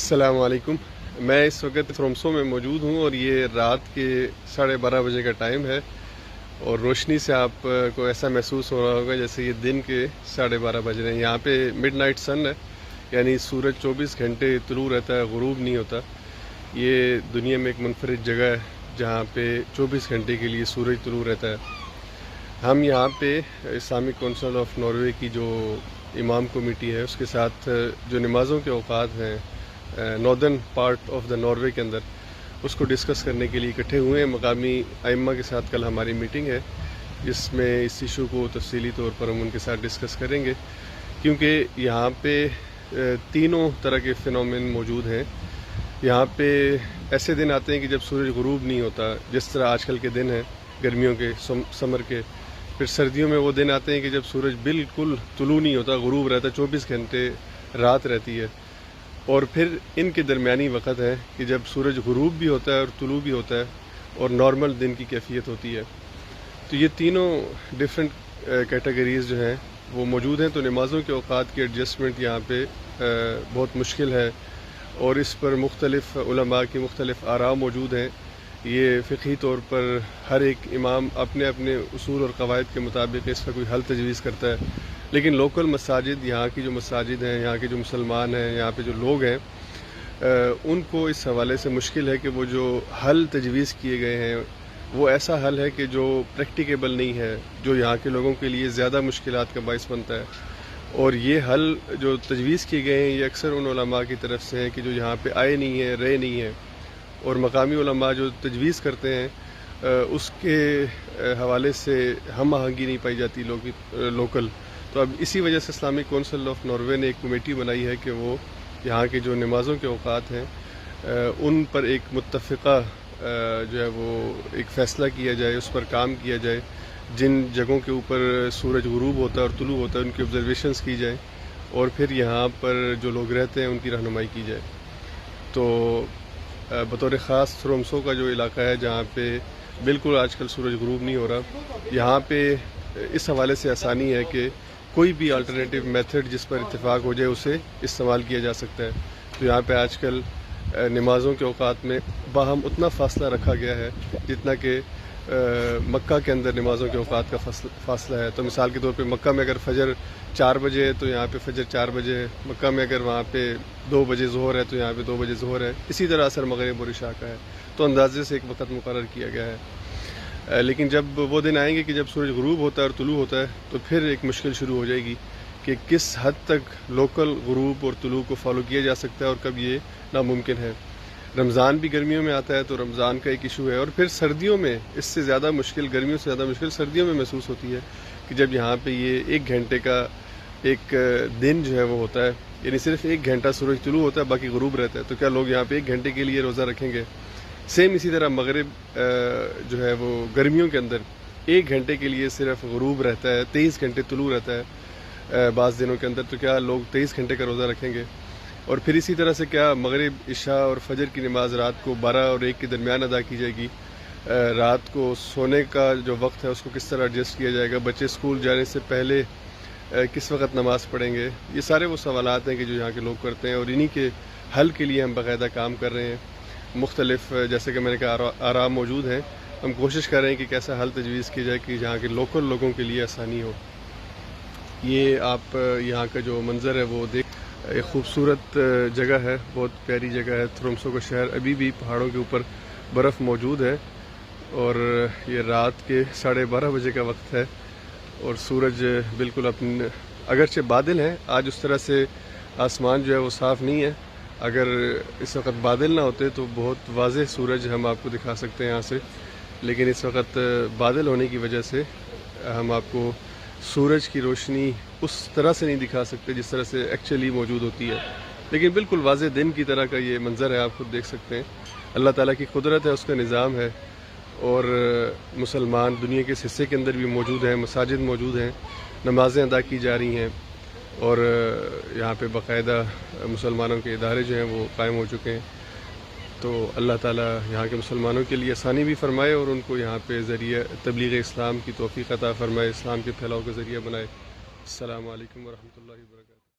السلام علیکم۔ میں اس وقت تھرومسو میں موجود ہوں اور یہ رات کے 12:30 بجے کا ٹائم ہے اور روشنی سے آپ کو ایسا محسوس ہو رہا ہوگا جیسے یہ دن کے 12:30 بج رہے ہیں۔ یہاں پہ مڈ نائٹ سن ہے، یعنی سورج 24 گھنٹے طلوع رہتا ہے، غروب نہیں ہوتا۔ یہ دنیا میں ایک منفرد جگہ ہے جہاں پہ 24 گھنٹے کے لیے سورج طلوع رہتا ہے۔ ہم یہاں پہ اسلامک کونسل آف ناروے کی جو امام کمیٹی ہے اس کے ساتھ جو نمازوں کے اوقات ہیں northern part of the Norway کے اندر، اس کو ڈسکس کرنے کے لیے اکٹھے ہوئے ہیں۔ مقامی ائمہ کے ساتھ کل ہماری میٹنگ ہے جس میں اس ایشو کو تفصیلی طور پر ہم ان کے ساتھ ڈسکس کریں گے، کیونکہ یہاں پہ تینوں طرح کے فینومین موجود ہیں۔ یہاں پہ ایسے دن آتے ہیں کہ جب سورج غروب نہیں ہوتا، جس طرح آج کل کے دن ہیں گرمیوں کے، سمر کے۔ پھر سردیوں میں وہ دن آتے ہیں کہ جب سورج بالکل طلوع نہیں ہوتا، غروب رہتا ہے، 24 گھنٹے رات رہتی ہے۔ اور پھر ان کے درمیانی وقت ہے کہ جب سورج غروب بھی ہوتا ہے اور طلوع بھی ہوتا ہے اور نارمل دن کی کیفیت ہوتی ہے۔ تو یہ تینوں ڈیفرنٹ کیٹیگریز جو ہیں وہ موجود ہیں۔ تو نمازوں کے اوقات کی ایڈجسٹمنٹ یہاں پہ بہت مشکل ہے اور اس پر مختلف علماء کی مختلف آراء موجود ہیں۔ یہ فقہی طور پر ہر ایک امام اپنے اپنے اصول اور قواعد کے مطابق اس کا کوئی حل تجویز کرتا ہے، لیکن لوکل مساجد، یہاں کی جو مساجد ہیں، یہاں کے جو مسلمان ہیں، یہاں پہ جو لوگ ہیں، ان کو اس حوالے سے مشکل ہے کہ وہ جو حل تجویز کیے گئے ہیں وہ ایسا حل ہے کہ جو پریکٹیکیبل نہیں ہے، جو یہاں کے لوگوں کے لیے زیادہ مشکلات کا باعث بنتا ہے۔ اور یہ حل جو تجویز کیے گئے ہیں یہ اکثر ان علماء کی طرف سے ہیں کہ جو یہاں پہ آئے نہیں ہیں، رہے نہیں ہیں، اور مقامی علماء جو تجویز کرتے ہیں اس کے حوالے سے ہم آہنگی نہیں پائی جاتی لوکل۔ تو اب اسی وجہ سے اسلامک کونسل آف ناروے نے ایک کمیٹی بنائی ہے کہ وہ یہاں کے جو نمازوں کے اوقات ہیں ان پر ایک متفقہ جو ہے وہ ایک فیصلہ کیا جائے، اس پر کام کیا جائے۔ جن جگہوں کے اوپر سورج غروب ہوتا ہے اور طلوع ہوتا ہے ان کی آبزرویشنز کی جائیں اور پھر یہاں پر جو لوگ رہتے ہیں ان کی رہنمائی کی جائے۔ تو بطور خاص تھرومسو کا جو علاقہ ہے جہاں پہ بالکل آج کل سورج غروب نہیں ہو رہا، یہاں پہ اس حوالے سے آسانی ہے کہ کوئی بھی الٹرنیٹیو میتھڈ جس پر اتفاق ہو جائے اسے استعمال کیا جا سکتا ہے۔ تو یہاں پہ آج کل نمازوں کے اوقات میں باہم اتنا فاصلہ رکھا گیا ہے جتنا کہ مکہ کے اندر نمازوں کے اوقات کا فاصلہ ہے۔ تو مثال کے طور پہ مکہ میں اگر فجر 4 بجے ہے تو یہاں پہ فجر 4 بجے ہے، مکہ میں اگر وہاں پہ 2 بجے ظہر ہے تو یہاں پہ 2 بجے ظہر ہے۔ اسی طرح عصر، مغرب اور عشاء کا ہے، تو اندازے سے ایک وقت مقرر کیا گیا ہے۔ لیکن جب وہ دن آئیں گے کہ جب سورج غروب ہوتا ہے اور طلوع ہوتا ہے تو پھر ایک مشکل شروع ہو جائے گی کہ کس حد تک لوکل غروب اور طلوع کو فالو کیا جا سکتا ہے اور کب یہ ناممکن ہے۔ رمضان بھی گرمیوں میں آتا ہے تو رمضان کا ایک ایشو ہے، اور پھر سردیوں میں اس سے زیادہ مشکل، گرمیوں سے زیادہ مشکل سردیوں میں محسوس ہوتی ہے کہ جب یہاں پہ یہ 1 گھنٹے کا ایک دن جو ہے وہ ہوتا ہے، یعنی صرف 1 گھنٹہ سورج طلوع ہوتا ہے، باقی غروب رہتا ہے۔ تو کیا لوگ یہاں پہ 1 گھنٹے کے لیے روزہ رکھیں گے؟ سیم اسی طرح مغرب جو ہے وہ گرمیوں کے اندر 1 گھنٹے کے لیے صرف غروب رہتا ہے، 23 گھنٹے طلوع رہتا ہے بعض دنوں کے اندر، تو کیا لوگ 23 گھنٹے کا روزہ رکھیں گے؟ اور پھر اسی طرح سے کیا مغرب، عشاء اور فجر کی نماز رات کو 12 اور 1 کے درمیان ادا کی جائے گی؟ رات کو سونے کا جو وقت ہے اس کو کس طرح ایڈجسٹ کیا جائے گا؟ بچے اسکول جانے سے پہلے کس وقت نماز پڑھیں گے؟ یہ سارے وہ سوالات ہیں کہ جو یہاں کے لوگ کرتے ہیں اور انہی کے حل کے لیے ہم باقاعدہ کام کر رہے ہیں۔ مختلف جیسے کہ میں نے کہا آراء موجود ہیں، ہم کوشش کر رہے ہیں کہ کیسا حل تجویز کیا جائے کہ جہاں کے لوکل لوگوں کے لیے آسانی ہو۔ یہ آپ یہاں کا جو منظر ہے وہ دیکھ، ایک خوبصورت جگہ ہے، بہت پیاری جگہ ہے۔ تھرومسو کا شہر ابھی بھی پہاڑوں کے اوپر برف موجود ہے اور یہ رات کے 12:30 بجے کا وقت ہے اور سورج بالکل اپنے، اگرچہ بادل ہیں آج، اس طرح سے آسمان جو ہے وہ صاف نہیں ہے۔ اگر اس وقت بادل نہ ہوتے تو بہت واضح سورج ہم آپ کو دکھا سکتے ہیں یہاں سے، لیکن اس وقت بادل ہونے کی وجہ سے ہم آپ کو سورج کی روشنی اس طرح سے نہیں دکھا سکتے جس طرح سے ایکچولی موجود ہوتی ہے، لیکن بالکل واضح دن کی طرح کا یہ منظر ہے، آپ خود دیکھ سکتے ہیں۔ اللہ تعالیٰ کی قدرت ہے، اس کا نظام ہے، اور مسلمان دنیا کے اس حصے کے اندر بھی موجود ہیں، مساجد موجود ہیں، نمازیں ادا کی جا رہی ہیں، اور یہاں پہ باقاعدہ مسلمانوں کے ادارے جو ہیں وہ قائم ہو چکے ہیں۔ تو اللہ تعالیٰ یہاں کے مسلمانوں کے لیے آسانی بھی فرمائے اور ان کو یہاں پہ ذریعہ تبلیغ اسلام کی توفیق عطا فرمائے، اسلام کے پھیلاؤ کا ذریعہ بنائے۔ السلام علیکم ورحمۃ اللہ وبرکاتہ۔